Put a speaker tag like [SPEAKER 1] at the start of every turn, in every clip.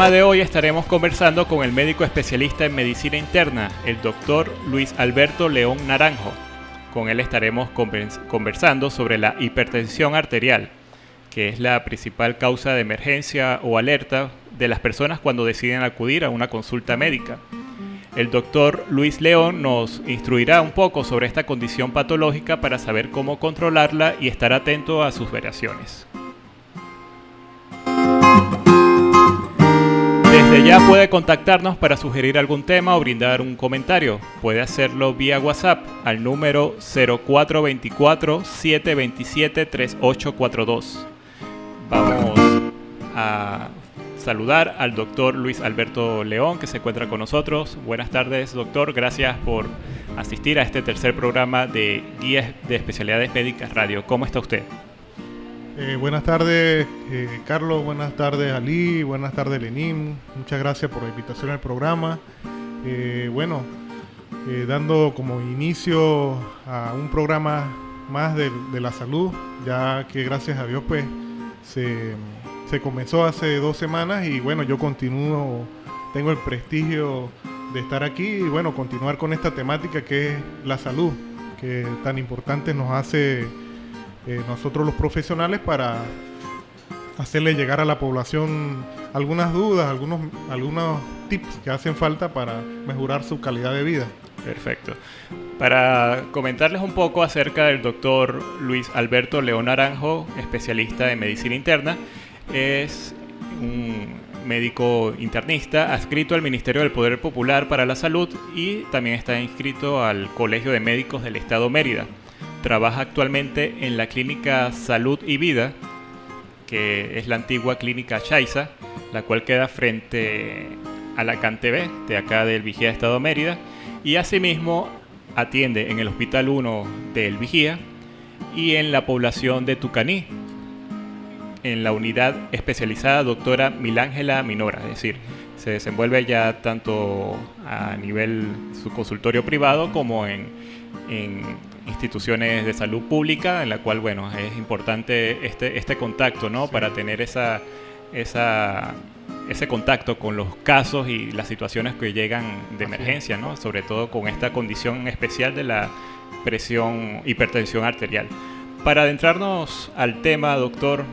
[SPEAKER 1] programa de hoy estaremos conversando con el médico especialista en medicina interna, el doctor Luis Alberto León Naranjo. Con él estaremos conversando sobre la hipertensión arterial, que es la principal causa de emergencia o alerta de las personas cuando deciden acudir a una consulta médica. El doctor Luis León nos instruirá un poco sobre esta condición patológica para saber cómo controlarla y estar atento a sus variaciones. Desde ya puede contactarnos para sugerir algún tema o brindar un comentario. Puede hacerlo vía WhatsApp al número 0424-727-3842. Vamos a saludar al doctor Luis Alberto León, que se encuentra con nosotros. Buenas tardes, doctor. Gracias por asistir a este tercer programa de Guías de Especialidades Médicas Radio. ¿Cómo está usted?
[SPEAKER 2] Buenas tardes, Carlos. Buenas tardes, Ali. Buenas tardes, Lenín. Muchas gracias por la invitación al programa. Dando como inicio a un programa más de la salud, ya que gracias a Dios pues se comenzó hace 2 semanas y bueno, yo tengo el prestigio de estar aquí y bueno, continuar con esta temática que es la salud, que tan importante nos hace nosotros los profesionales para hacerle llegar a la población algunas dudas, algunos tips que hacen falta para mejorar su calidad de vida.
[SPEAKER 1] Perfecto. Para comentarles un poco acerca del doctor Luis Alberto León Naranjo, especialista en medicina interna, es un médico internista adscrito al Ministerio del Poder Popular para la Salud y también está inscrito al Colegio de Médicos del Estado Mérida. Trabaja actualmente en la Clínica Salud y Vida, que es la antigua Clínica Chaiza, la cual queda frente a la CanTV de acá del Vigía Estado Mérida, y asimismo atiende en el Hospital 1 del Vigía y en la población de Tucaní, en la unidad especializada doctora Milángela Minora, es decir, se desenvuelve ya tanto a nivel su consultorio privado como en instituciones de salud pública, en la cual, bueno, es importante este contacto, ¿no? Sí. Para tener ese contacto con los casos y las situaciones que llegan de emergencia, ¿no? Sobre todo con esta condición especial de la hipertensión arterial. Para adentrarnos al tema, doctor,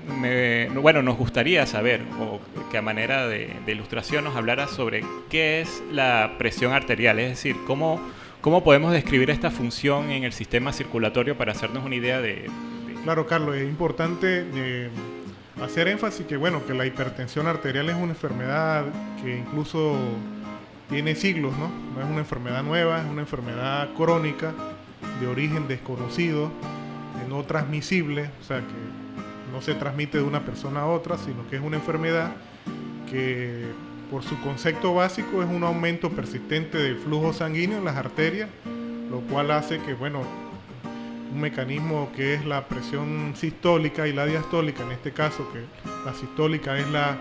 [SPEAKER 1] nos gustaría saber, o que a manera de ilustración nos hablara sobre qué es la presión arterial, es decir, cómo podemos describir esta función en el sistema circulatorio para hacernos una idea de...
[SPEAKER 2] Claro, Carlos, es importante hacer énfasis que la hipertensión arterial es una enfermedad que incluso tiene siglos, ¿no? No es una enfermedad nueva, es una enfermedad crónica de origen desconocido, no transmisible, o sea que no se transmite de una persona a otra, sino que es una enfermedad que por su concepto básico es un aumento persistente del flujo sanguíneo en las arterias, lo cual hace que, un mecanismo que es la presión sistólica y la diastólica, en este caso que la sistólica es la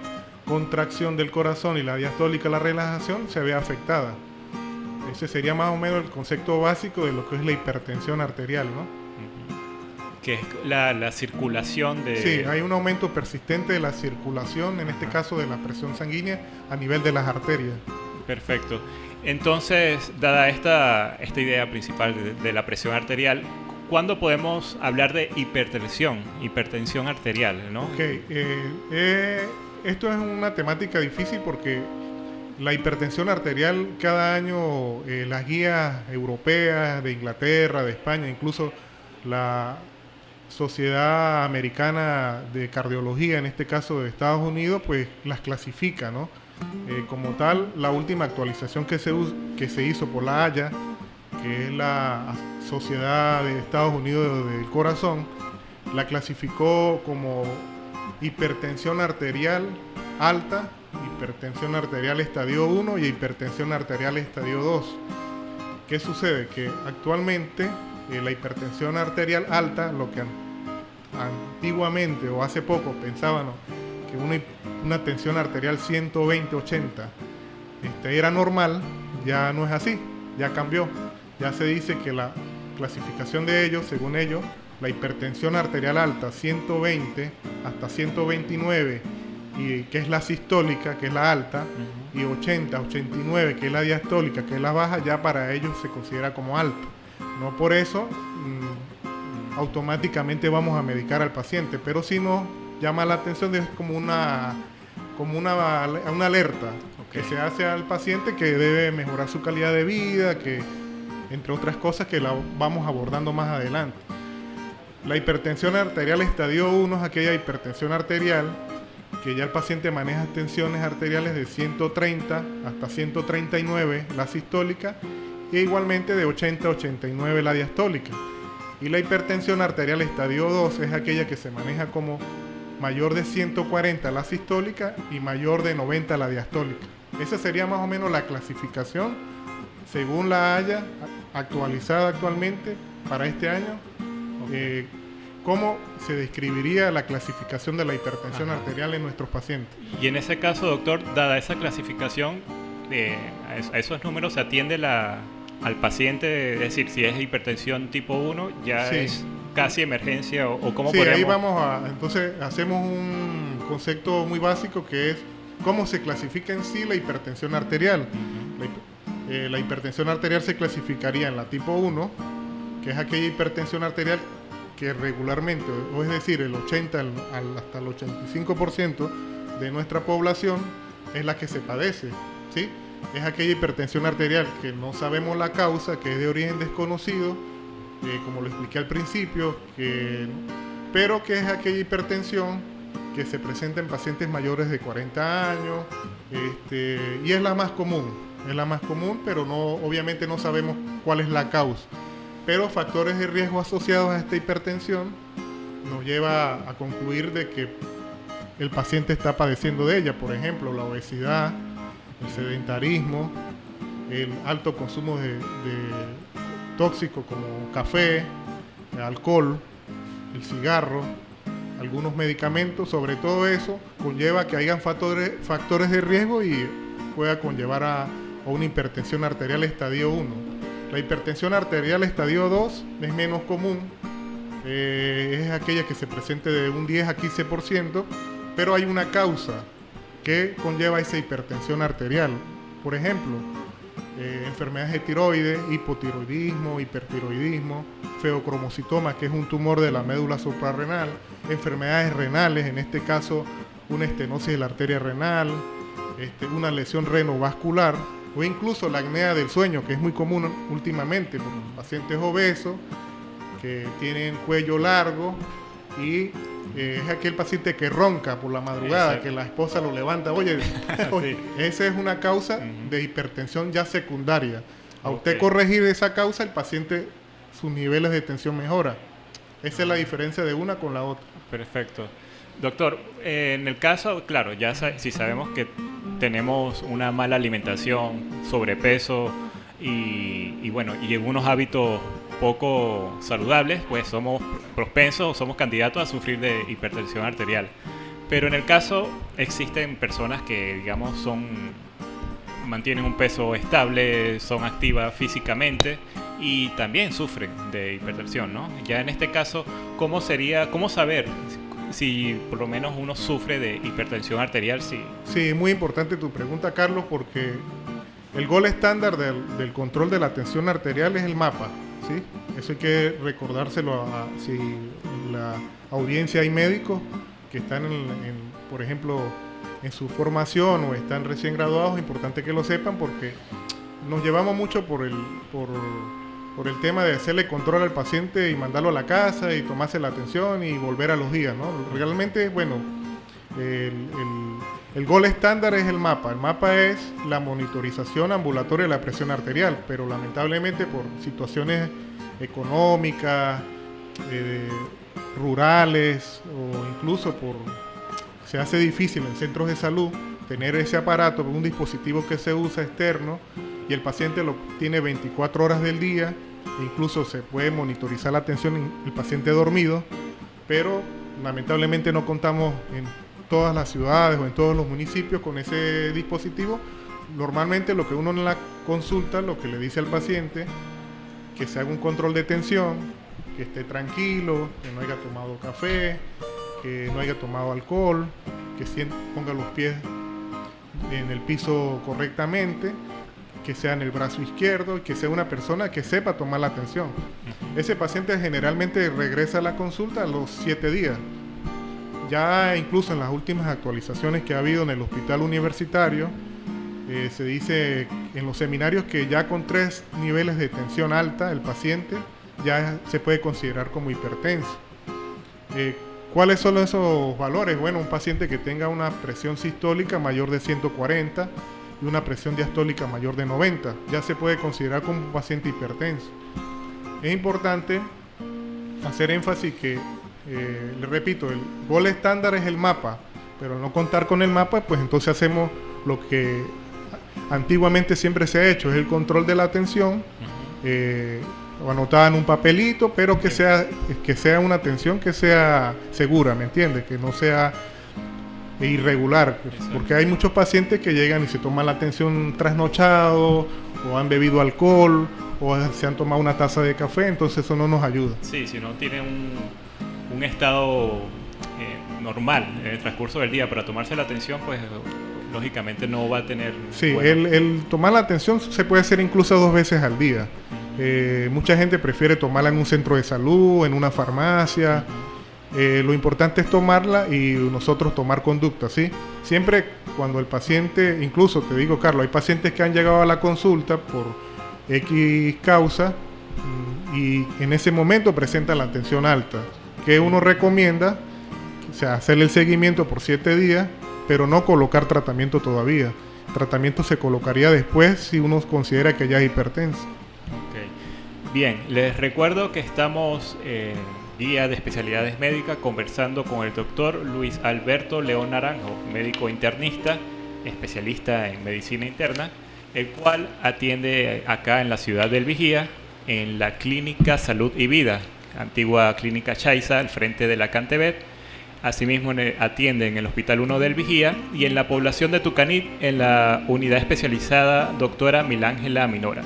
[SPEAKER 2] contracción del corazón y la diastólica la relajación, se vea afectada. Ese sería más o menos el concepto básico de lo que es la hipertensión arterial, ¿no?
[SPEAKER 1] Que es la circulación de...
[SPEAKER 2] Sí, hay un aumento persistente de la circulación, en este caso de la presión sanguínea a nivel de las arterias.
[SPEAKER 1] Perfecto. Entonces, dada esta idea principal de la presión arterial, ¿cuándo podemos hablar de hipertensión arterial, ¿no?
[SPEAKER 2] Okay, esto es una temática difícil porque la hipertensión arterial cada año las guías europeas de Inglaterra, de España, incluso la Sociedad Americana de Cardiología, en este caso de Estados Unidos, pues las clasifica, ¿no? Como tal, la última actualización que se hizo por la AYA, que es la Sociedad de Estados Unidos del Corazón, la clasificó como hipertensión arterial alta, hipertensión arterial estadio 1 y hipertensión arterial estadio 2. ¿Qué sucede? Que actualmente la hipertensión arterial alta, lo que antiguamente o hace poco pensaban que una tensión arterial 120-80 era normal, ya no es así, ya cambió. Ya se dice que la clasificación de ellos, según ellos, la hipertensión arterial alta 120 hasta 129 y que es la sistólica, que es la alta, y 80, 89, que es la diastólica, que es la baja, ya para ellos se considera como alta. No por eso automáticamente vamos a medicar al paciente, pero sí nos llama la atención, es como una alerta que se hace al paciente que debe mejorar su calidad de vida, que entre otras cosas que la vamos abordando más adelante. La hipertensión arterial estadio 1 es aquella hipertensión arterial que ya el paciente maneja tensiones arteriales de 130 hasta 139 la sistólica e igualmente de 80 a 89 la diastólica. Y la hipertensión arterial estadio 2 es aquella que se maneja como mayor de 140 la sistólica y mayor de 90 la diastólica. Esa sería más o menos la clasificación según la haya actualizada actualmente para este año. ¿Cómo se describiría la clasificación de la hipertensión arterial en nuestros pacientes?
[SPEAKER 1] Y en ese caso, doctor, dada esa clasificación, a esos números se atiende al paciente, es decir, si es hipertensión tipo 1, ya es casi emergencia o cómo podemos...
[SPEAKER 2] Sí, ahí entonces hacemos un concepto muy básico que es cómo se clasifica en sí la hipertensión arterial. La hipertensión arterial se clasificaría en la tipo 1, que es aquella hipertensión arterial que regularmente, o es decir, el 80 hasta el 85% de nuestra población es la que se padece, ¿sí? Es aquella hipertensión arterial que no sabemos la causa, que es de origen desconocido, como lo expliqué al principio, pero que es aquella hipertensión que se presenta en pacientes mayores de 40 años, y es la más común, pero obviamente no sabemos cuál es la causa. Pero factores de riesgo asociados a esta hipertensión nos lleva a concluir de que el paciente está padeciendo de ella. Por ejemplo, la obesidad, el sedentarismo, el alto consumo de tóxicos como café, alcohol, el cigarro, algunos medicamentos. Sobre todo eso conlleva que hayan factores de riesgo y pueda conllevar a una hipertensión arterial estadio 1. La hipertensión arterial estadio 2 es menos común, es aquella que se presenta de un 10 a 15%, pero hay una causa que conlleva esa hipertensión arterial. Por ejemplo, enfermedades de tiroides, hipotiroidismo, hipertiroidismo, feocromocitoma, que es un tumor de la médula suprarrenal, enfermedades renales, en este caso una estenosis de la arteria renal, una lesión renovascular, o incluso la apnea del sueño, que es muy común últimamente por pacientes obesos que tienen cuello largo y es aquel paciente que ronca por la madrugada, que la esposa lo levanta. Oye, esa es una causa de hipertensión ya secundaria. A usted corregir esa causa, el paciente, sus niveles de tensión mejora. Esa es la diferencia de una con la otra.
[SPEAKER 1] Perfecto. Doctor, en el caso, claro, ya si sabemos que tenemos una mala alimentación, sobrepeso y unos hábitos poco saludables, pues somos propensos, somos candidatos a sufrir de hipertensión arterial. Pero en el caso existen personas que, digamos, mantienen un peso estable, son activas físicamente y también sufren de hipertensión, ¿no? Ya en este caso, ¿cómo saber si por lo menos uno sufre de hipertensión arterial?
[SPEAKER 2] Sí, muy importante tu pregunta, Carlos, porque el gol estándar del control de la tensión arterial es el mapa, ¿sí? Eso hay que recordárselo si en la audiencia hay médicos que están, por ejemplo, en su formación o están recién graduados. Es importante que lo sepan porque nos llevamos mucho por el tema de hacerle control al paciente y mandarlo a la casa y tomarse la atención y volver a los días, ¿no? Realmente, bueno, el gol estándar es el mapa. El mapa es la monitorización ambulatoria de la presión arterial, pero lamentablemente por situaciones económicas, rurales o incluso se hace difícil en centros de salud tener ese aparato, un dispositivo que se usa externo, y el paciente lo tiene 24 horas del día, incluso se puede monitorizar la tensión en el paciente dormido, pero lamentablemente no contamos en todas las ciudades o en todos los municipios con ese dispositivo. Normalmente lo que uno en la consulta, lo que le dice al paciente, que se haga un control de tensión, que esté tranquilo, que no haya tomado café, que no haya tomado alcohol, ponga los pies en el piso correctamente, que sea en el brazo izquierdo, y que sea una persona que sepa tomar la atención. Ese paciente generalmente regresa a la consulta a los 7 días. Ya incluso en las últimas actualizaciones que ha habido en el hospital universitario, se dice en los seminarios que ya con 3 niveles de tensión alta el paciente ya se puede considerar como hipertenso. ¿Cuáles son esos valores? Bueno, un paciente que tenga una presión sistólica mayor de 140 y una presión diastólica mayor de 90 ya se puede considerar como un paciente hipertenso. Es importante hacer énfasis que, le repito, el gol estándar es el mapa, pero al no contar con el mapa, pues entonces hacemos lo que antiguamente siempre se ha hecho, es el control de la tensión, anotada en un papelito, pero que sea una tensión que sea segura, ¿me entiendes? Que no sea irregular, porque hay muchos pacientes que llegan y se toman la tensión trasnochado, o han bebido alcohol, o se han tomado una taza de café, entonces eso no nos ayuda.
[SPEAKER 1] Sí, si no tiene un estado normal en el transcurso del día para tomarse la atención, pues lógicamente no va a tener...
[SPEAKER 2] Sí, el tomar la atención se puede hacer incluso 2 veces al día. Mucha gente prefiere tomarla en un centro de salud, en una farmacia. Lo importante es tomarla y nosotros tomar conducta, ¿sí? Siempre cuando el paciente, incluso te digo, Carlos, hay pacientes que han llegado a la consulta por X causa y en ese momento presentan la tensión alta, que uno recomienda, o sea, hacerle el seguimiento por 7 días, pero no colocar tratamiento todavía. El tratamiento se colocaría después si uno considera que ya es hipertenso.
[SPEAKER 1] Okay. Bien, les recuerdo que estamos en Guía de Especialidades Médicas conversando con el doctor Luis Alberto León Naranjo, médico internista, especialista en medicina interna, el cual atiende acá en la ciudad del Vigía, en la Clínica Salud y Vida, antigua Clínica Chaiza, al frente de la Cantebet. Asimismo atiende en el Hospital 1 del Vigía y en la población de Tucanit en la unidad especializada doctora Milángela Minora.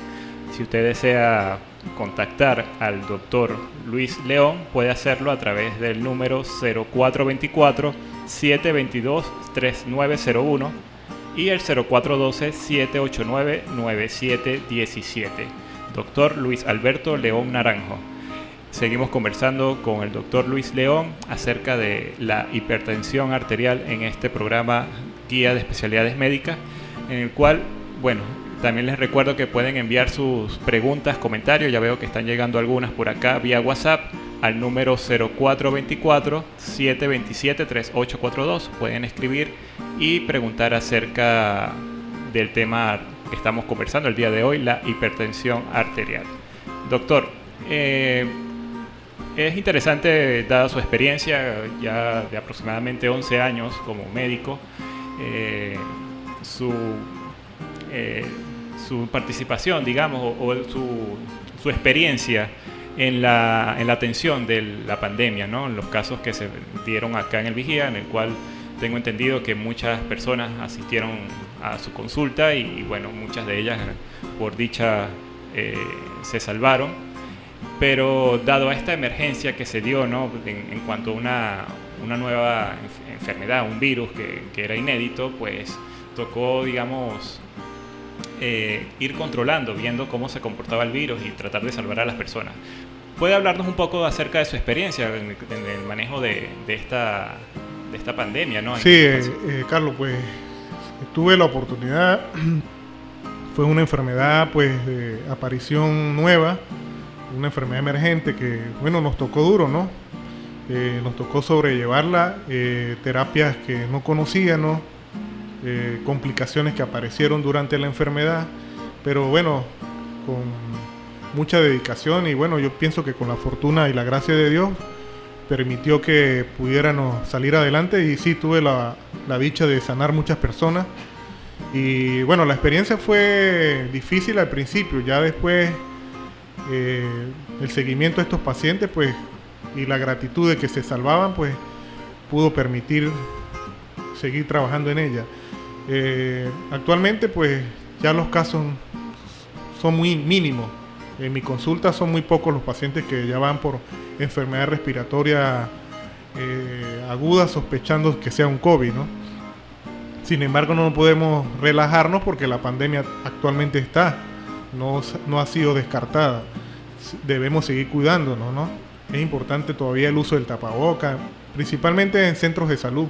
[SPEAKER 1] Si usted desea contactar al doctor Luis León, puede hacerlo a través del número 0424-722-3901 y el 0412-789-9717. Doctor Luis Alberto León Naranjo. Seguimos conversando con el doctor Luis León acerca de la hipertensión arterial en este programa Guía de Especialidades Médicas, en el cual, bueno, también les recuerdo que pueden enviar sus preguntas, comentarios. Ya veo que están llegando algunas por acá vía WhatsApp al número 0424-727-3842. Pueden escribir y preguntar acerca del tema que estamos conversando el día de hoy, la hipertensión arterial. Doctor, es interesante, dada su experiencia ya de aproximadamente 11 años como médico, su participación, digamos, o su experiencia en la atención de la pandemia, ¿no? En los casos que se dieron acá en el Vigía, en el cual tengo entendido que muchas personas asistieron a su consulta y bueno, muchas de ellas por dicha se salvaron. Pero dado a esta emergencia que se dio, ¿no? en cuanto a una nueva enfermedad, un virus que era inédito, pues tocó, digamos, ir controlando, viendo cómo se comportaba el virus y tratar de salvar a las personas. ¿Puede hablarnos un poco acerca de su experiencia en el manejo de esta pandemia, ¿no?
[SPEAKER 2] Sí, Carlos, pues tuve la oportunidad, fue una enfermedad pues de aparición nueva, una enfermedad emergente que, bueno, nos tocó duro, ¿no? Nos tocó sobrellevarla, terapias que no conocíamos, complicaciones que aparecieron durante la enfermedad, pero bueno, con mucha dedicación y bueno, yo pienso que con la fortuna y la gracia de Dios permitió que pudiéramos salir adelante y sí, tuve la dicha de sanar muchas personas y bueno, la experiencia fue difícil al principio, ya después el seguimiento de estos pacientes pues y la gratitud de que se salvaban pues pudo permitir seguir trabajando en ella. Actualmente pues ya los casos son muy mínimos. En mi consulta son muy pocos los pacientes que ya van por enfermedad respiratoria aguda sospechando que sea un COVID, ¿no? Sin embargo, no podemos relajarnos porque la pandemia actualmente está, no ha sido descartada. Debemos seguir cuidándonos, ¿no? Es importante todavía el uso del tapaboca, principalmente en centros de salud,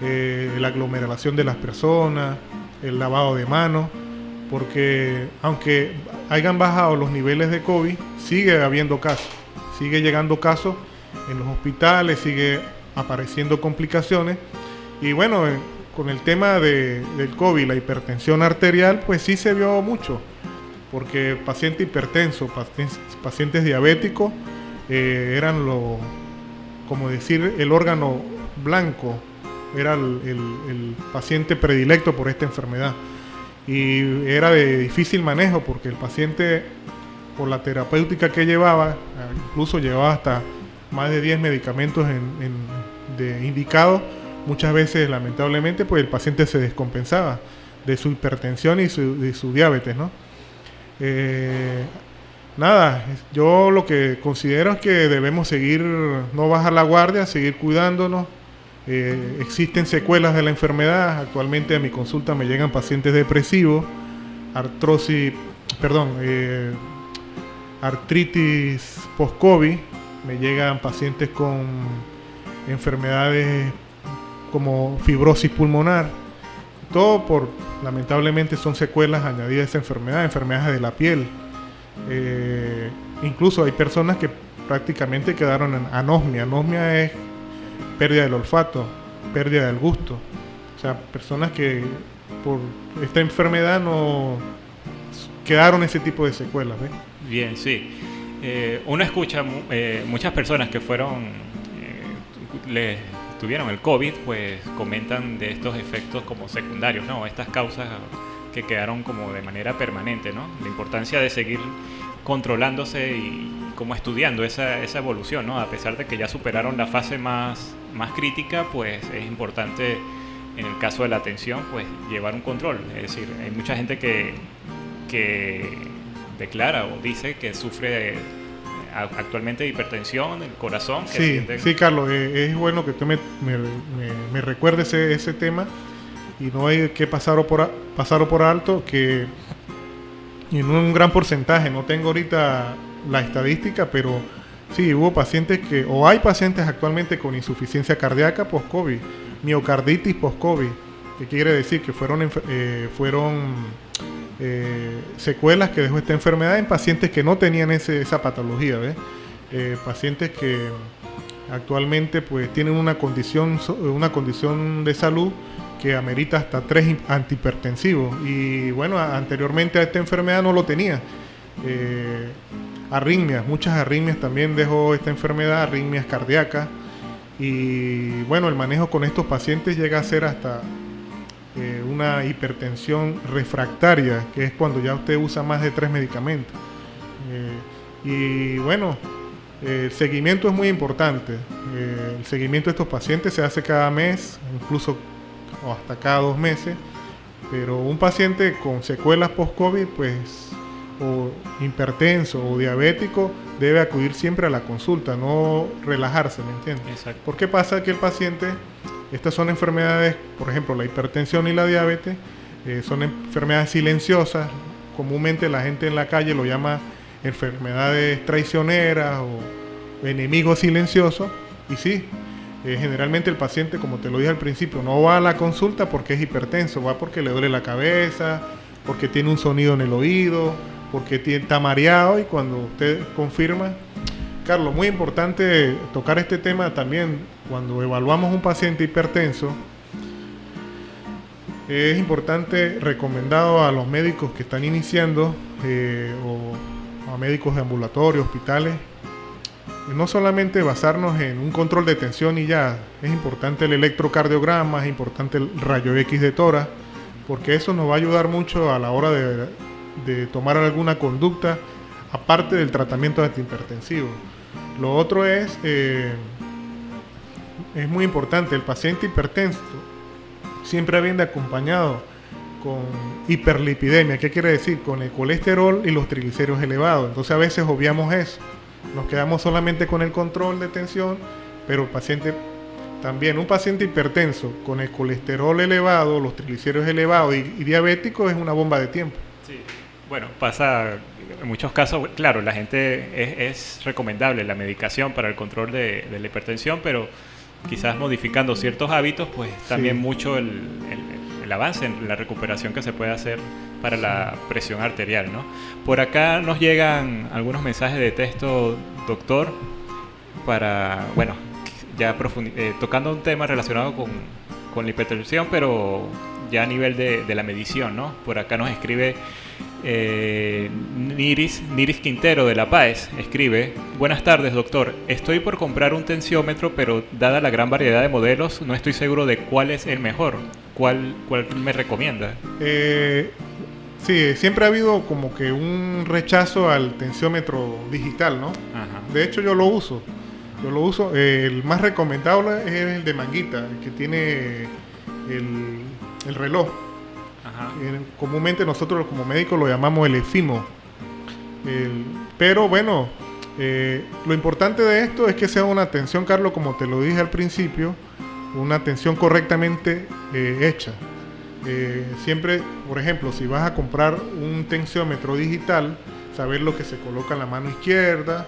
[SPEAKER 2] la aglomeración de las personas, el lavado de manos, porque aunque hayan bajado los niveles de COVID, sigue habiendo casos, sigue llegando casos en los hospitales, sigue apareciendo complicaciones. Y bueno, con el tema del COVID, la hipertensión arterial, pues sí se vio mucho, porque paciente hipertenso, pacientes diabéticos, eran como decir, el órgano blanco, era el paciente predilecto por esta enfermedad. Y era de difícil manejo porque el paciente, por la terapéutica que llevaba, incluso llevaba hasta más de 10 medicamentos indicados. Muchas veces, lamentablemente, pues el paciente se descompensaba de su hipertensión y de su diabetes, ¿no? Nada, yo lo que considero es que debemos seguir, no bajar la guardia, seguir cuidándonos. Existen secuelas de la enfermedad. Actualmente a mi consulta me llegan pacientes depresivos, artritis post-COVID, me llegan pacientes con enfermedades como fibrosis pulmonar. Todo lamentablemente son secuelas añadidas a esa enfermedad, enfermedades de la piel. Incluso hay personas que prácticamente quedaron en anosmia. Anosmia es pérdida del olfato, pérdida del gusto. O sea, personas que por esta enfermedad no quedaron ese tipo de secuelas, ¿ves?
[SPEAKER 1] Bien, sí. Uno escucha muchas personas que tuvieron el COVID, pues comentan de estos efectos como secundarios, ¿no? Estas causas que quedaron como de manera permanente, ¿no? La importancia de seguir controlándose y como estudiando esa evolución, ¿no? A pesar de que ya superaron la fase más crítica, pues es importante, en el caso de la atención, pues llevar un control. Es decir, hay mucha gente que declara o dice que sufre actualmente de hipertensión, el corazón.
[SPEAKER 2] Sí, Carlos, es bueno que tú me recuerdes ese tema, y no hay que pasarlo por alto, que en un gran porcentaje, no tengo ahorita la estadística, pero sí, hubo pacientes hay pacientes actualmente con insuficiencia cardíaca post-COVID, miocarditis post-COVID, que quiere decir que fueron secuelas que dejó esta enfermedad en pacientes que no tenían esa patología, ¿ves? Pacientes que actualmente pues tienen una condición de salud que amerita hasta 3 antihipertensivos, y bueno, anteriormente a esta enfermedad no lo tenía. Arritmias, muchas arritmias también dejó esta enfermedad, arritmias cardíacas, y bueno, el manejo con estos pacientes llega a ser hasta una hipertensión refractaria, que es cuando ya usted usa más de 3 medicamentos. Y bueno, el seguimiento es muy importante. El seguimiento de estos pacientes se hace cada mes, incluso o hasta cada 2 meses, pero un paciente con secuelas post-COVID, pues, o hipertenso o diabético, debe acudir siempre a la consulta, no relajarse, ¿me entiendes?
[SPEAKER 1] Exacto.
[SPEAKER 2] ¿Por qué pasa que el paciente, estas son enfermedades, por ejemplo, la hipertensión y la diabetes, son enfermedades silenciosas? Comúnmente la gente en la calle lo llama enfermedades traicioneras o enemigos silenciosos, y sí, generalmente el paciente, como te lo dije al principio, no va a la consulta porque es hipertenso, va porque le duele la cabeza, porque tiene un sonido en el oído, porque está mareado, y cuando usted confirma. Carlos, muy importante tocar este tema también cuando evaluamos un paciente hipertenso. Es importante, recomendado a los médicos que están iniciando o a médicos de ambulatorio, hospitales, no solamente basarnos en un control de tensión y ya. Es importante el electrocardiograma, es importante el rayo X de tórax, porque eso nos va a ayudar mucho a la hora de tomar alguna conducta, aparte del tratamiento antihipertensivo. Lo otro es muy importante, el paciente hipertenso siempre viene acompañado con hiperlipidemia. ¿Qué quiere decir? Con el colesterol y los triglicéridos elevados. Entonces a veces obviamos eso. Nos quedamos solamente con el control de tensión, pero el paciente También un paciente hipertenso con el colesterol elevado, los triglicéridos elevados y diabético es una bomba de tiempo.
[SPEAKER 1] Sí. Bueno, pasa en muchos casos, claro, la gente es recomendable la medicación para el control de la hipertensión, pero quizás modificando ciertos hábitos, pues también mucho el avance en la recuperación que se puede hacer para la presión arterial, ¿no? Por acá nos llegan algunos mensajes de texto, doctor, para, bueno, ya tocando un tema relacionado con la hipertensión, pero ya a nivel de la medición, ¿no? Por acá nos escribe Niris Quintero de La Paz, escribe: buenas tardes, doctor, estoy por comprar un tensiómetro, pero dada la gran variedad de modelos, no estoy seguro de cuál es el mejor. ¿Cuál me recomienda?
[SPEAKER 2] Sí, siempre ha habido como que un rechazo al tensiómetro digital, ¿no?
[SPEAKER 1] Ajá.
[SPEAKER 2] De hecho, yo lo uso. El más recomendable es el de manguita, el que tiene el reloj.
[SPEAKER 1] Ajá.
[SPEAKER 2] Comúnmente nosotros como médicos lo llamamos el EFIMO. Pero bueno, lo importante de esto es que sea una atención, Carlos, como te lo dije al principio, una atención correctamente hecha. Siempre, por ejemplo, si vas a comprar un tensiómetro digital, saber lo que se coloca en la mano izquierda.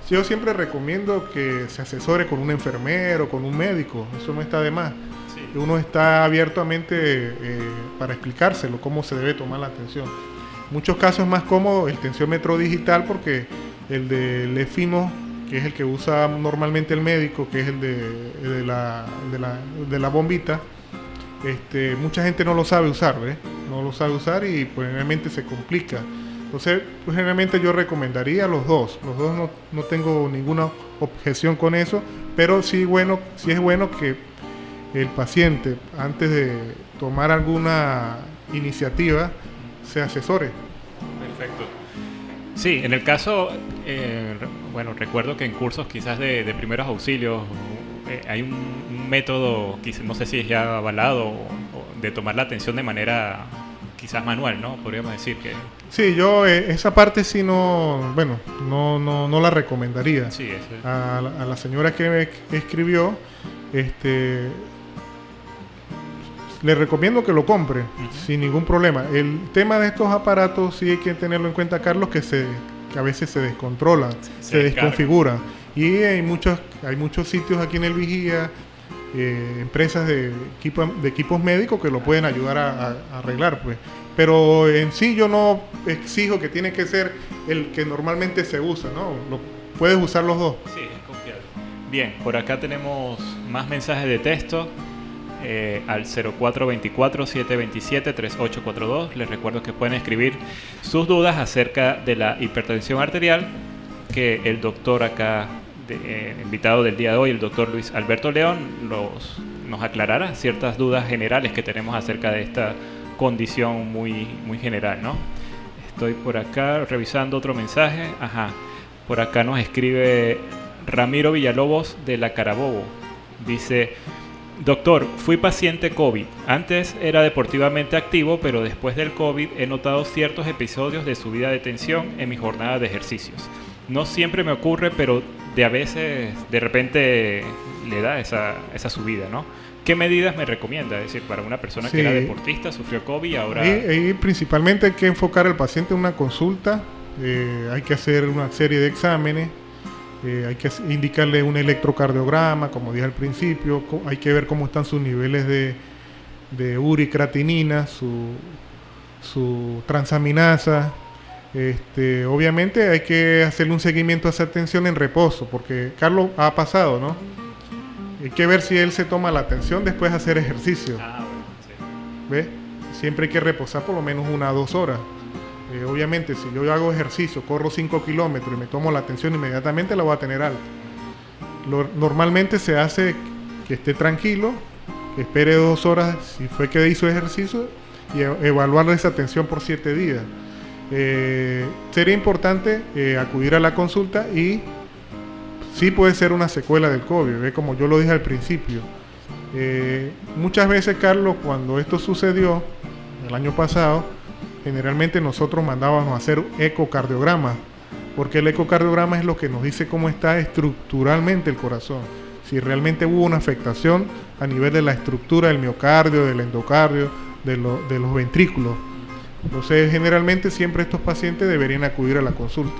[SPEAKER 2] Yo siempre recomiendo que se asesore con un enfermero, con un médico, eso no está de más. Sí. Uno está abiertamente para explicárselo, cómo se debe tomar la atención. En muchos casos es más cómodo el tensiómetro digital porque el del EFIMO, que es el que usa normalmente el médico, que es el de la bombita, mucha gente no lo sabe usar, ¿ves? No lo sabe usar y pues generalmente se complica. Entonces, pues generalmente yo recomendaría los dos. Los dos no tengo ninguna objeción con eso, pero sí es bueno que el paciente, antes de tomar alguna iniciativa, se asesore.
[SPEAKER 1] Perfecto. Sí, en el caso, bueno, recuerdo que en cursos quizás de primeros auxilios hay un método, no sé si es ya avalado, de tomar la atención de manera quizás manual, ¿no? Podríamos decir que...
[SPEAKER 2] Sí, yo esa parte sí no la recomendaría.
[SPEAKER 1] Sí,
[SPEAKER 2] a la señora que me escribió, le recomiendo que lo compre sin ningún problema. El tema de estos aparatos sí hay que tenerlo en cuenta, Carlos, que a veces se descontrolan, se desconfiguran. Y hay muchos sitios aquí en el Vigía, empresas de equipos médicos que lo pueden ayudar a arreglar, pues. Pero en sí yo no exijo que tiene que ser el que normalmente se usa, ¿no? Puedes usar los dos.
[SPEAKER 1] Sí, es confiable. Bien, por acá tenemos más mensajes de texto al 0424-727-3842. Les recuerdo que pueden escribir sus dudas acerca de la hipertensión arterial, que el doctor acá, invitado del día de hoy, el doctor Luis Alberto León, nos aclarará ciertas dudas generales que tenemos acerca de esta condición muy general, ¿no? Estoy por acá revisando otro mensaje. Ajá. Por acá nos escribe Ramiro Villalobos de La Carabobo. Dice: doctor, fui paciente COVID. Antes era deportivamente activo, pero después del COVID he notado ciertos episodios de subida de tensión en mi jornada de ejercicios. No siempre me ocurre, pero a veces de repente le da esa subida, ¿no? ¿Qué medidas me recomienda? Es decir, para una persona que era deportista, sufrió COVID y ahora...
[SPEAKER 2] Y principalmente hay que enfocar al paciente en una consulta, hay que hacer una serie de exámenes, hay que indicarle un electrocardiograma, como dije al principio, hay que ver cómo están sus niveles de uricreatinina, su transaminasa. Obviamente hay que hacerle un seguimiento a esa tensión en reposo, porque Carlos ha pasado, ¿no? Hay que ver si él se toma la atención después de hacer ejercicio.
[SPEAKER 1] Bueno, sí.
[SPEAKER 2] ¿Ves? Siempre hay que reposar por lo menos 1 a 2 horas. Obviamente, si yo hago ejercicio, corro 5 kilómetros y me tomo la atención inmediatamente, la voy a tener alta. Normalmente se hace que esté tranquilo, que espere 2 horas si fue que hizo ejercicio y evaluar esa tensión por 7 días. Sería importante acudir a la consulta y sí puede ser una secuela del COVID, ¿ve? Como yo lo dije al principio. Muchas veces, Carlos, cuando esto sucedió el año pasado, generalmente nosotros mandábamos a hacer ecocardiograma, porque el ecocardiograma es lo que nos dice cómo está estructuralmente el corazón. si realmente hubo una afectación a nivel de la estructura del miocardio, del endocardio, de los ventrículos. Entonces, generalmente siempre estos pacientes deberían acudir a la consulta.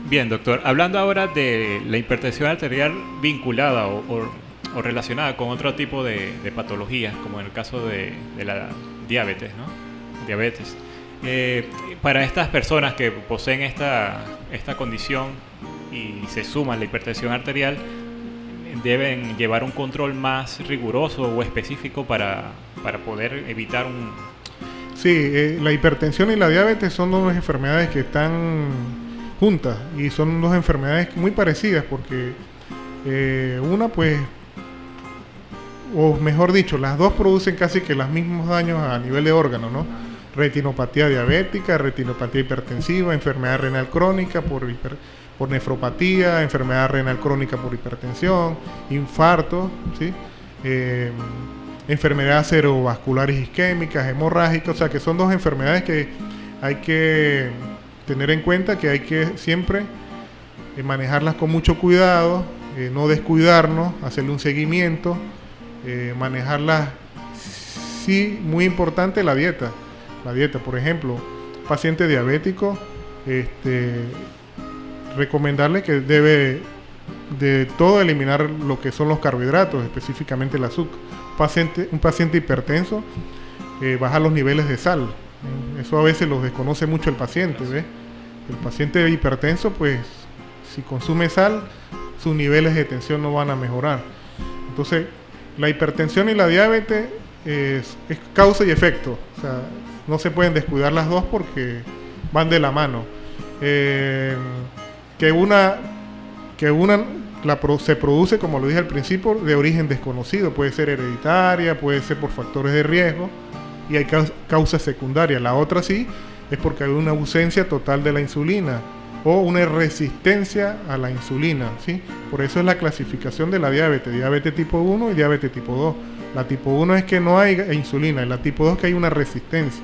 [SPEAKER 1] Bien, doctor. Hablando ahora de la hipertensión arterial vinculada o relacionada con otro tipo de patologías, como en el caso de la diabetes, ¿no? Diabetes. Para estas personas que poseen esta condición y se suma la hipertensión arterial, deben llevar un control más riguroso o específico para poder evitar un...
[SPEAKER 2] Sí, la hipertensión y la diabetes son dos enfermedades que están juntas y son dos enfermedades muy parecidas porque una pues, o mejor dicho, las dos producen casi que los mismos daños a nivel de órgano, ¿no? Retinopatía diabética, retinopatía hipertensiva, enfermedad renal crónica por nefropatía, enfermedad renal crónica por hipertensión, infarto, ¿sí? Enfermedades cerebrovasculares isquémicas, hemorrágicas, o sea que son dos enfermedades que hay que tener en cuenta, que hay que siempre manejarlas con mucho cuidado, no descuidarnos, hacerle un seguimiento, manejarlas, sí, muy importante la dieta. La dieta, por ejemplo, paciente diabético, recomendarle que debe de todo eliminar lo que son los carbohidratos, específicamente el azúcar. Un paciente hipertenso baja los niveles de sal. Eso a veces lo desconoce mucho el paciente, ¿ves? El paciente hipertenso, pues, si consume sal, sus niveles de tensión no van a mejorar. Entonces, la hipertensión y la diabetes es causa y efecto. O sea, no se pueden descuidar las dos porque van de la mano. Que una se produce, como lo dije al principio, de origen desconocido. Puede ser hereditaria, puede ser por factores de riesgo y hay causas secundarias. La otra sí es porque hay una ausencia total de la insulina o una resistencia a la insulina, ¿sí? Por eso es la clasificación de la diabetes tipo 1 y diabetes tipo 2. La tipo 1 es que no hay insulina, y la tipo 2 es que hay una resistencia.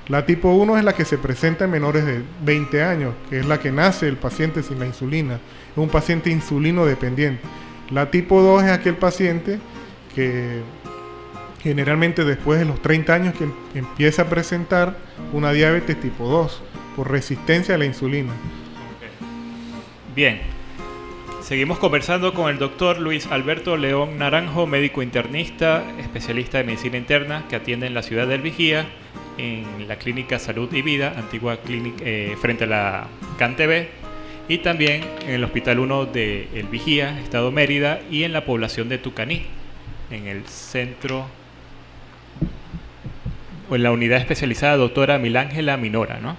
[SPEAKER 2] La tipo 1 es la que se presenta en menores de 20 años, que es la que nace el paciente sin la insulina. Es un paciente insulino dependiente. La tipo 2 es aquel paciente que generalmente después de los 30 años que empieza a presentar una diabetes tipo 2 por resistencia a la insulina.
[SPEAKER 1] Bien, seguimos conversando con el doctor Luis Alberto León Naranjo, médico internista, especialista de medicina interna que atiende en la ciudad del Vigía, en la clínica Salud y Vida, antigua clínica frente a la CanTV, y también en el Hospital 1 de El Vigía, Estado Mérida, y en la población de Tucaní, en el centro, o en la unidad especializada doctora Milángela Minora, ¿no?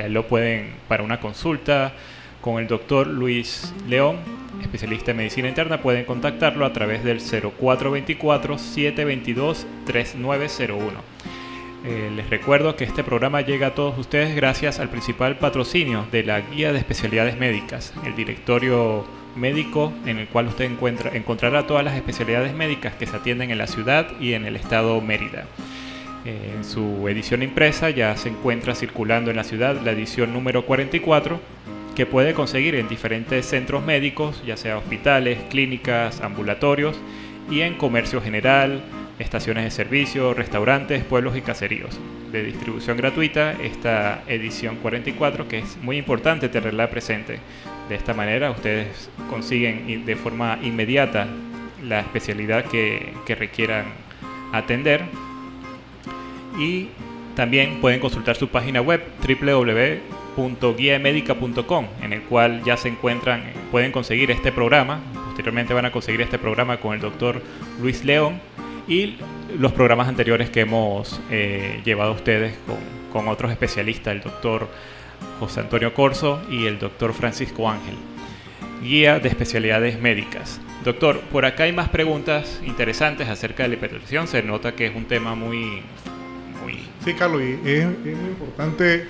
[SPEAKER 1] Lo pueden, para una consulta con el doctor Luis León, especialista en medicina interna, pueden contactarlo a través del 0424-722-3901. Les recuerdo que este programa llega a todos ustedes gracias al principal patrocinio de la Guía de Especialidades Médicas, el directorio médico en el cual usted encontrará todas las especialidades médicas que se atienden en la ciudad y en el estado Mérida. En su edición impresa ya se encuentra circulando en la ciudad la edición número 44, que puede conseguir en diferentes centros médicos, ya sea hospitales, clínicas, ambulatorios, y en comercio general, estaciones de servicio, restaurantes, pueblos y caseríos. De distribución gratuita, esta edición 44, que es muy importante tenerla presente. De esta manera ustedes consiguen de forma inmediata la especialidad que requieran atender, y también pueden consultar su página web www.guiamedica.com, en el cual ya se encuentran, pueden conseguir este programa. Posteriormente van a conseguir este programa con el doctor Luis León y los programas anteriores que hemos llevado a ustedes con otros especialistas, el doctor José Antonio Corso y el doctor Francisco Ángel. Guía de especialidades médicas. Doctor, por acá hay más preguntas interesantes acerca de la hipertensión. Se nota que es un tema muy...
[SPEAKER 2] Sí, Carlos, y es muy importante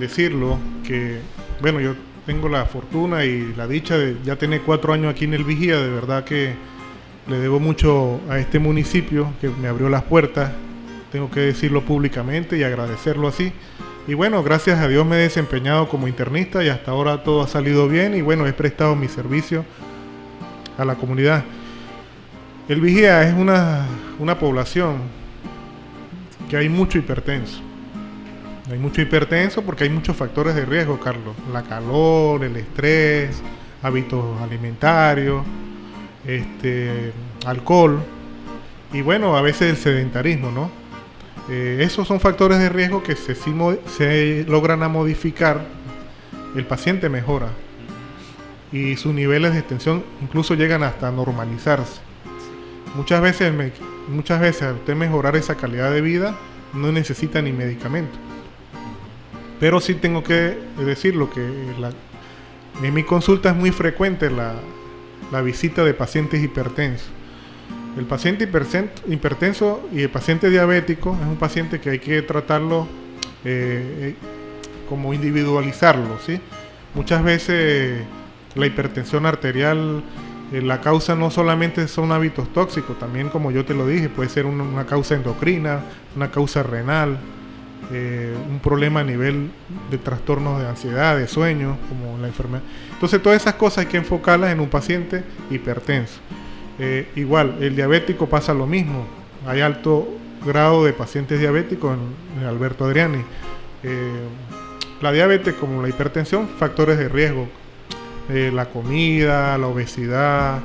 [SPEAKER 2] decirlo que, bueno, yo tengo la fortuna y la dicha de ya tener 4 años aquí en El Vigía. De verdad que le debo mucho a este municipio que me abrió las puertas. Tengo que decirlo públicamente y agradecerlo así. Y bueno, gracias a Dios me he desempeñado como internista y hasta ahora todo ha salido bien. Y bueno, he prestado mi servicio a la comunidad. El Vigía es una población que hay mucho hipertenso. Hay mucho hipertenso porque hay muchos factores de riesgo, Carlos. La calor, el estrés, hábitos alimentarios, alcohol y bueno, a veces el sedentarismo, ¿no? Esos son factores de riesgo que se logran a modificar, el paciente mejora y sus niveles de tensión incluso llegan hasta normalizarse. Muchas veces al usted mejorar esa calidad de vida no necesita ni medicamento. Pero sí tengo que decirlo que en mi consulta es muy frecuente la visita de pacientes hipertensos. El paciente hipertenso y el paciente diabético es un paciente que hay que tratarlo como individualizarlo, ¿sí? Muchas veces la hipertensión arterial, la causa no solamente son hábitos tóxicos, también como yo te lo dije, puede ser una causa endocrina, una causa renal, un problema a nivel de trastornos de ansiedad, de sueño, como la enfermedad. Entonces todas esas cosas hay que enfocarlas en un paciente hipertenso. Igual, el diabético pasa lo mismo. Hay alto grado de pacientes diabéticos en Alberto Adriani. La diabetes, como la hipertensión, factores de riesgo. La comida, la obesidad.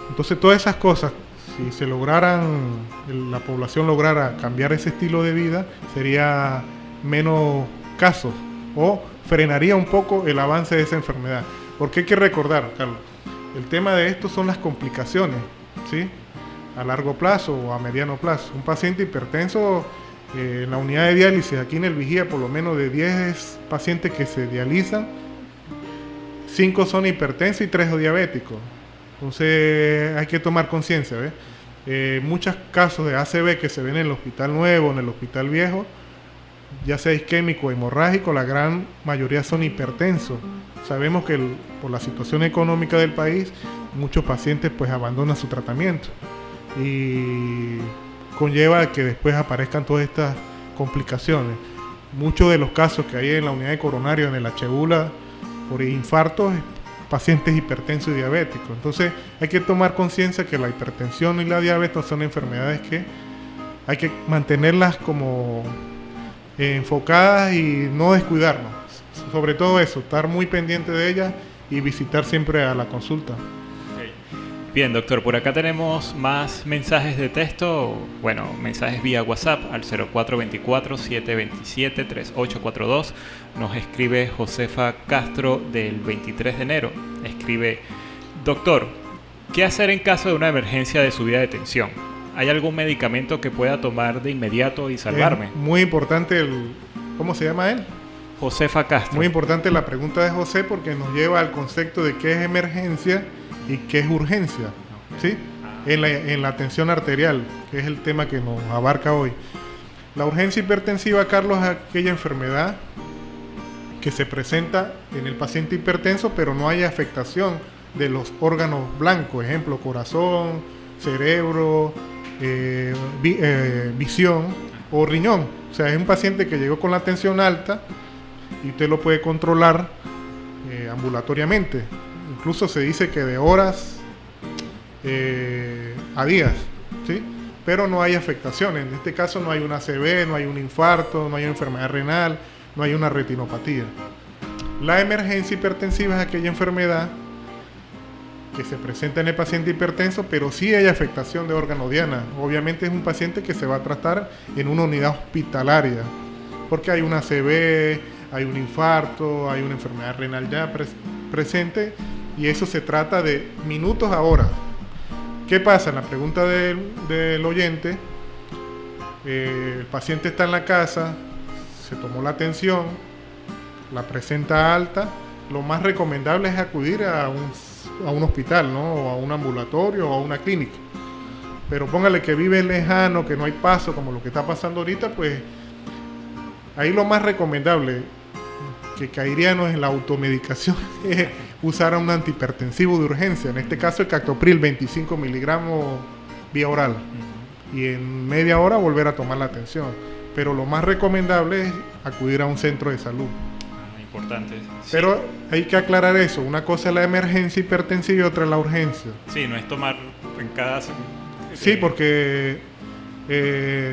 [SPEAKER 2] Entonces, todas esas cosas, si se la población lograra cambiar ese estilo de vida, sería menos casos o frenaría un poco el avance de esa enfermedad. Porque hay que recordar, Carlos, el tema de esto son las complicaciones, ¿sí? A largo plazo o a mediano plazo. Un paciente hipertenso en la unidad de diálisis, aquí en el Vigía, por lo menos de 10 pacientes que se dializan, 5 son hipertensos y 3 diabéticos. Entonces hay que tomar conciencia, ¿ves? Muchos casos de ACV que se ven en el hospital nuevo, en el hospital viejo, ya sea isquémico o hemorrágico, la gran mayoría son hipertensos. Sabemos que por la situación económica del país, muchos pacientes pues abandonan su tratamiento y conlleva que después aparezcan todas estas complicaciones. Muchos de los casos que hay en la unidad de coronario, en el HULA, por infartos, pacientes hipertensos y diabéticos. Entonces hay que tomar conciencia que la hipertensión y la diabetes son enfermedades que hay que mantenerlas como enfocadas y no descuidarnos. Sobre todo eso, estar muy pendiente de ellas y visitar siempre a la consulta.
[SPEAKER 1] Bien, doctor, por acá tenemos más mensajes de texto, bueno, mensajes vía WhatsApp al 0424-727-3842. Nos escribe Josefa Castro del 23 de enero. Escribe: doctor, ¿qué hacer en caso de una emergencia de subida de tensión? ¿Hay algún medicamento que pueda tomar de inmediato y salvarme?
[SPEAKER 2] Muy importante ¿cómo se llama él?
[SPEAKER 1] Josefa Castro.
[SPEAKER 2] Muy importante la pregunta de José porque nos lleva al concepto de qué es emergencia y qué es urgencia, ¿sí? En la tensión arterial, que es el tema que nos abarca hoy. La urgencia hipertensiva, Carlos, es aquella enfermedad que se presenta en el paciente hipertenso, pero no hay afectación de los órganos blancos, ejemplo, corazón, cerebro, visión o riñón. O sea, es un paciente que llegó con la tensión alta y usted lo puede controlar ambulatoriamente. Incluso se dice que de horas a días, ¿sí? Pero no hay afectaciones. En este caso no hay una ACV, no hay un infarto, no hay una enfermedad renal, no hay una retinopatía. La emergencia hipertensiva es aquella enfermedad que se presenta en el paciente hipertenso, pero sí hay afectación de órgano diana. Obviamente es un paciente que se va a tratar en una unidad hospitalaria, porque hay una ACV, hay un infarto, hay una enfermedad renal ya presente, y eso se trata de minutos a horas. ¿Qué pasa? En la pregunta del oyente, el paciente está en la casa, se tomó la tensión, la presenta alta, lo más recomendable es acudir a un hospital, ¿no? O a un ambulatorio o a una clínica. Pero póngale que vive lejano, que no hay paso, como lo que está pasando ahorita, pues ahí lo más recomendable, que caería no en la automedicación, es usar un antihipertensivo de urgencia, en este caso el Captopril 25 miligramos vía oral, y en media hora volver a tomar la atención. Pero lo más recomendable es acudir a un centro de salud.
[SPEAKER 1] importante. Sí.
[SPEAKER 2] Pero hay que aclarar eso. Una cosa es la emergencia hipertensiva y otra es la urgencia.
[SPEAKER 1] Sí, no es tomar en cada...
[SPEAKER 2] Sí, porque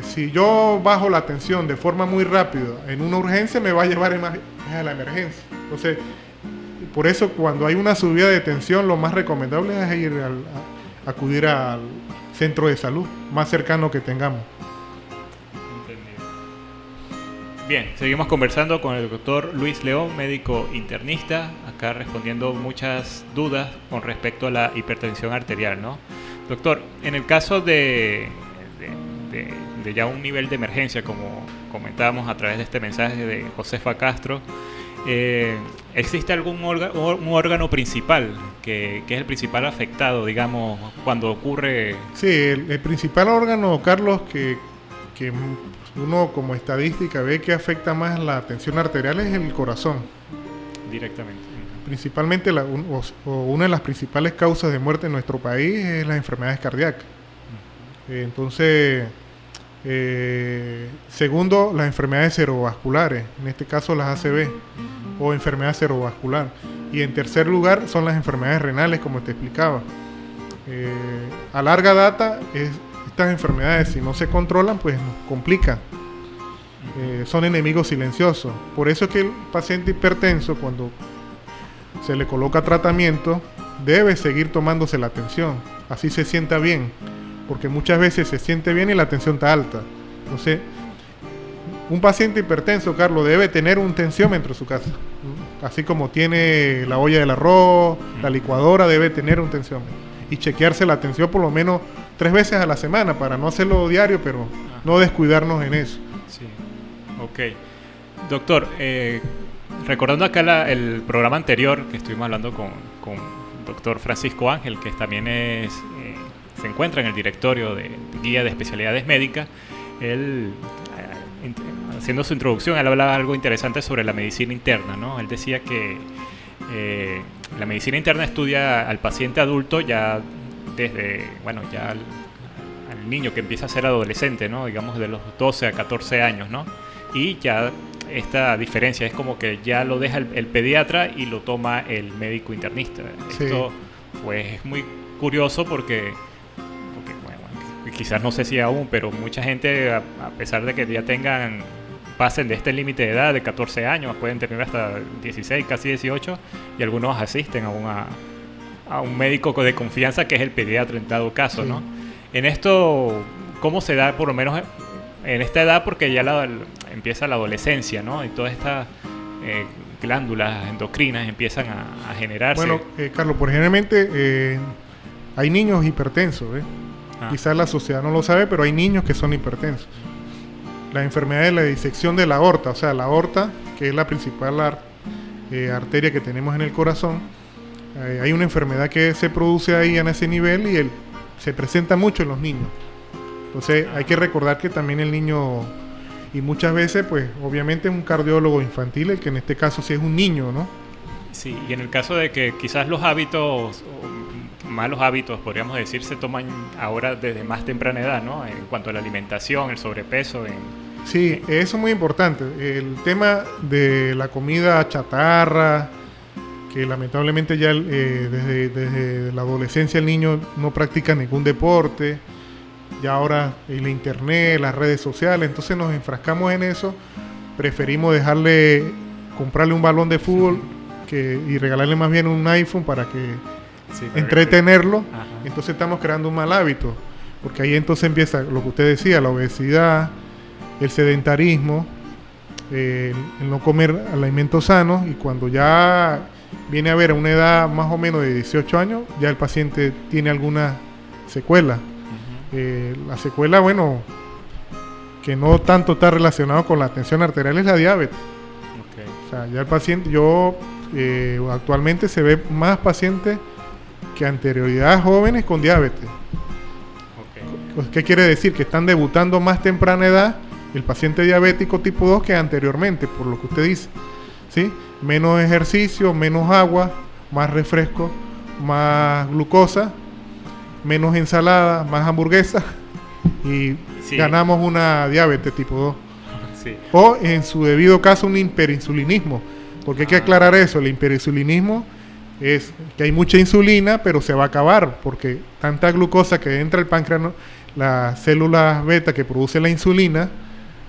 [SPEAKER 2] si yo bajo la tensión de forma muy rápida en una urgencia, me va a llevar a la emergencia. Entonces, por eso cuando hay una subida de tensión, lo más recomendable es acudir al centro de salud más cercano que tengamos.
[SPEAKER 1] Entendido. Bien, seguimos conversando con el doctor Luis León, médico internista, acá respondiendo muchas dudas con respecto a la hipertensión arterial, ¿no? Doctor, en el caso de ya un nivel de emergencia, como comentábamos a través de este mensaje de Josefa Castro, ¿existe algún un órgano principal que es el principal afectado, digamos, cuando ocurre?
[SPEAKER 2] Sí, el principal órgano, Carlos, que uno como estadística ve que afecta más la tensión arterial es el corazón.
[SPEAKER 1] Directamente.
[SPEAKER 2] Principalmente una de las principales causas de muerte en nuestro país es las enfermedades cardíacas. Entonces, segundo, las enfermedades cerebrovasculares, en este caso las ACV o enfermedad cerebrovascular. Y en tercer lugar son las enfermedades renales, como te explicaba. A larga data, estas enfermedades, si no se controlan, pues nos complican. Son enemigos silenciosos. Por eso es que el paciente hipertenso, cuando se le coloca tratamiento, debe seguir tomándose la tensión, así se sienta bien, porque muchas veces se siente bien y la tensión está alta. Entonces, un paciente hipertenso, Carlos, debe tener un tensiómetro en su casa, así como tiene la olla del arroz, la licuadora, debe tener un tensiómetro y chequearse la tensión por lo menos 3 veces a la semana, para no hacerlo diario, pero no descuidarnos en eso.
[SPEAKER 1] Sí, ok. Doctor, recordando acá el programa anterior que estuvimos hablando con el doctor Francisco Ángel, que también se encuentra en el directorio de guía de especialidades médicas, él, haciendo su introducción, él hablaba algo interesante sobre la medicina interna, ¿no? Él decía que la medicina interna estudia al paciente adulto ya desde, bueno, ya al niño que empieza a ser adolescente, ¿no? Digamos de los 12 a 14 años, ¿no? Y ya esta diferencia es como que ya lo deja el pediatra y lo toma el médico internista. Sí. Esto pues es muy curioso porque bueno, quizás no sé si aún, pero mucha gente, a pesar de que ya pasen de este límite de edad de 14 años, pueden tener hasta 16, casi 18, y algunos asisten a un médico de confianza que es el pediatra en dado caso, sí. ¿No? En esto, ¿cómo se da por lo menos en esta edad? Porque ya empieza la adolescencia, ¿no? Y todas estas glándulas endocrinas empiezan a generarse.
[SPEAKER 2] Bueno, Carlos, por generalmente hay niños hipertensos, ¿eh? Quizás la sociedad no lo sabe, pero hay niños que son hipertensos. La enfermedad de la disección de la aorta, o sea, la aorta, que es la principal arteria que tenemos en el corazón, hay una enfermedad que se produce ahí en ese nivel y se presenta mucho en los niños. Entonces hay que recordar que también el niño, y muchas veces pues obviamente es un cardiólogo infantil, el que en este caso sí es un niño, ¿no?
[SPEAKER 1] Sí, y en el caso de que quizás los hábitos, malos hábitos podríamos decir, se toman ahora desde más temprana edad, ¿no? En cuanto a la alimentación, el sobrepeso.
[SPEAKER 2] Sí, eso es muy importante. El tema de la comida chatarra, que lamentablemente ya desde la adolescencia el niño no practica ningún deporte, ya ahora el internet, las redes sociales, entonces nos enfrascamos en eso, preferimos comprarle un balón de fútbol y regalarle más bien un iPhone para que entretenerlo. Entonces estamos creando un mal hábito, porque ahí entonces empieza lo que usted decía, la obesidad, el sedentarismo, el no comer alimentos sanos, y cuando ya viene a haber una edad más o menos de 18 años, ya el paciente tiene alguna secuela. La secuela, bueno, que no tanto está relacionado con la tensión arterial, es la diabetes. Okay. O sea, ya el paciente, actualmente se ve más pacientes que anterioridad jóvenes con diabetes. Okay. ¿Qué quiere decir? Que están debutando más temprana edad el paciente diabético tipo 2 que anteriormente, por lo que usted dice, ¿sí? Menos ejercicio, menos agua, más refresco, más glucosa, menos ensalada, más hamburguesa, y ganamos una diabetes tipo 2. Sí. O en su debido caso un hiperinsulinismo. Porque hay que aclarar eso, el hiperinsulinismo es que hay mucha insulina, pero se va a acabar, porque tanta glucosa que entra al páncreas, las células beta que producen la insulina,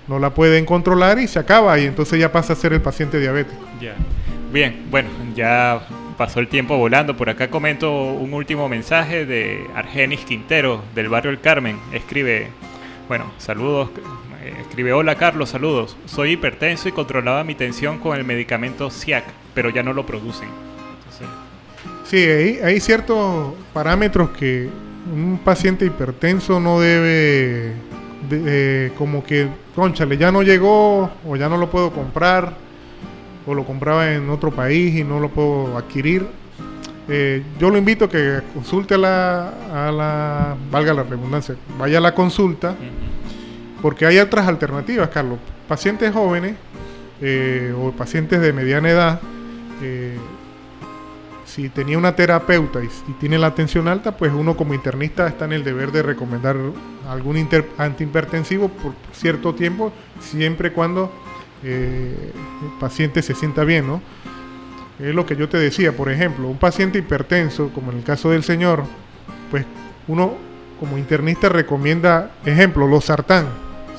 [SPEAKER 2] no la pueden controlar y se acaba, y entonces ya pasa a ser el paciente diabético.
[SPEAKER 1] Ya. Bien, bueno, ya pasó el tiempo volando. Por acá comento un último mensaje de Argenis Quintero, del barrio El Carmen. Escribe, bueno, saludos. Escribe: hola Carlos, saludos. Soy hipertenso y controlaba mi tensión con el medicamento Ciac, pero ya no lo producen. Entonces...
[SPEAKER 2] Sí, hay ciertos parámetros que un paciente hipertenso no debe, como que, cónchale, ya no llegó, o ya no lo puedo comprar, o lo compraba en otro país y no lo puedo adquirir. Yo lo invito a que consulte valga la redundancia, vaya a la consulta, porque hay otras alternativas, Carlos. Pacientes jóvenes o pacientes de mediana edad, si tenía una terapeuta y tiene la tensión alta, pues uno como internista está en el deber de recomendar algún antihipertensivo por cierto tiempo, siempre y cuando el paciente se sienta bien, ¿no? Es lo que yo te decía, por ejemplo, un paciente hipertenso, como en el caso del señor, pues uno como internista recomienda, ejemplo, losartán,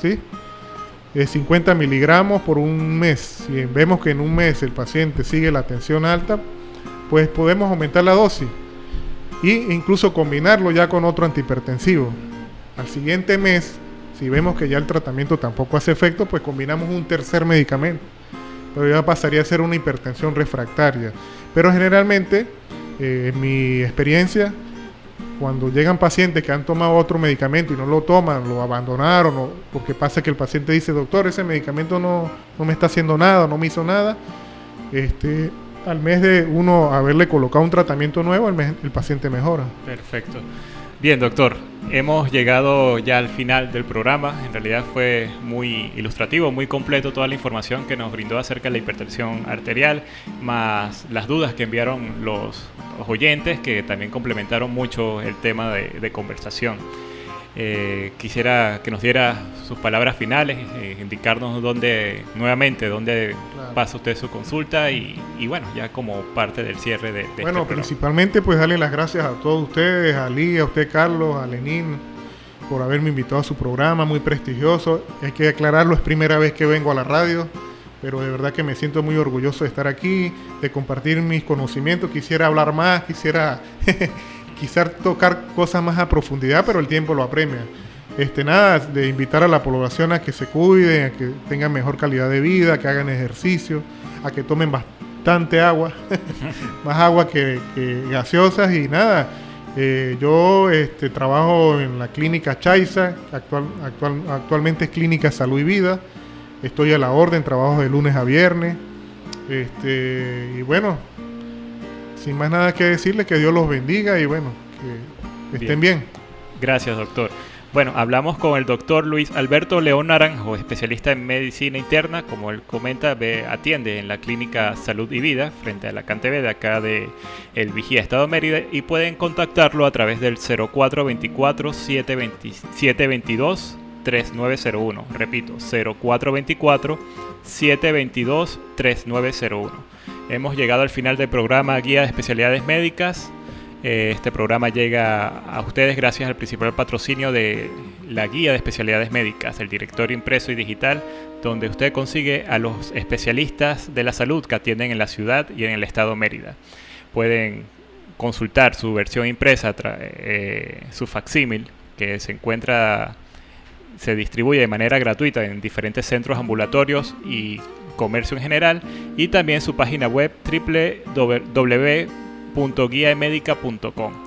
[SPEAKER 2] ¿sí? 50 miligramos por un mes. Si vemos que en un mes el paciente sigue la tensión alta, pues podemos aumentar la dosis e incluso combinarlo ya con otro antihipertensivo. Al siguiente mes, si vemos que ya el tratamiento tampoco hace efecto, pues combinamos un tercer medicamento, pero ya pasaría a ser una hipertensión refractaria. Pero generalmente, en mi experiencia, cuando llegan pacientes que han tomado otro medicamento y no lo toman, lo abandonaron, porque pasa que el paciente dice: doctor, ese medicamento no me está haciendo nada, no me hizo nada, al mes de uno haberle colocado un tratamiento nuevo, el paciente mejora.
[SPEAKER 1] Perfecto. Bien, doctor, hemos llegado ya al final del programa. En realidad fue muy ilustrativo, muy completo toda la información que nos brindó acerca de la hipertensión arterial, más las dudas que enviaron los oyentes, que también complementaron mucho el tema de conversación. Quisiera que nos diera sus palabras finales, indicarnos dónde claro, pasa usted su consulta y bueno, ya como parte del cierre de este programa.
[SPEAKER 2] Principalmente pues darle las gracias a todos ustedes, a Lee, a usted Carlos, a Lenín, por haberme invitado a su programa, muy prestigioso. Hay que aclararlo, es primera vez que vengo a la radio, pero de verdad que me siento muy orgulloso de estar aquí, de compartir mis conocimientos. Quisiera hablar más, quisiera tocar cosas más a profundidad, pero el tiempo lo apremia. Nada, de invitar a la población a que se cuiden, a que tengan mejor calidad de vida, que hagan ejercicio, a que tomen bastante agua, más agua que gaseosas. Y nada, yo trabajo en la clínica Chaiza, actualmente es Clínica Salud y Vida. Estoy a la orden, trabajo de lunes a viernes. Y bueno, sin más nada que decirles, que Dios los bendiga y bueno, que estén bien.
[SPEAKER 1] Gracias, doctor. Bueno, hablamos con el doctor Luis Alberto León Naranjo, especialista en medicina interna. Como él comenta, atiende en la clínica Salud y Vida, frente a la CanTV de acá de El Vigía, Estado Mérida, y pueden contactarlo a través del 0424-722-3901. Repito, 0424-722-3901. Hemos llegado al final del programa Guía de Especialidades Médicas. Este programa llega a ustedes gracias al principal patrocinio de la Guía de Especialidades Médicas, el directorio impreso y digital, donde usted consigue a los especialistas de la salud que atienden en la ciudad y en el estado Mérida. Pueden consultar su versión impresa, su facsímil, que se distribuye de manera gratuita en diferentes centros ambulatorios y comercio en general, y también su página web www.guiamedica.com.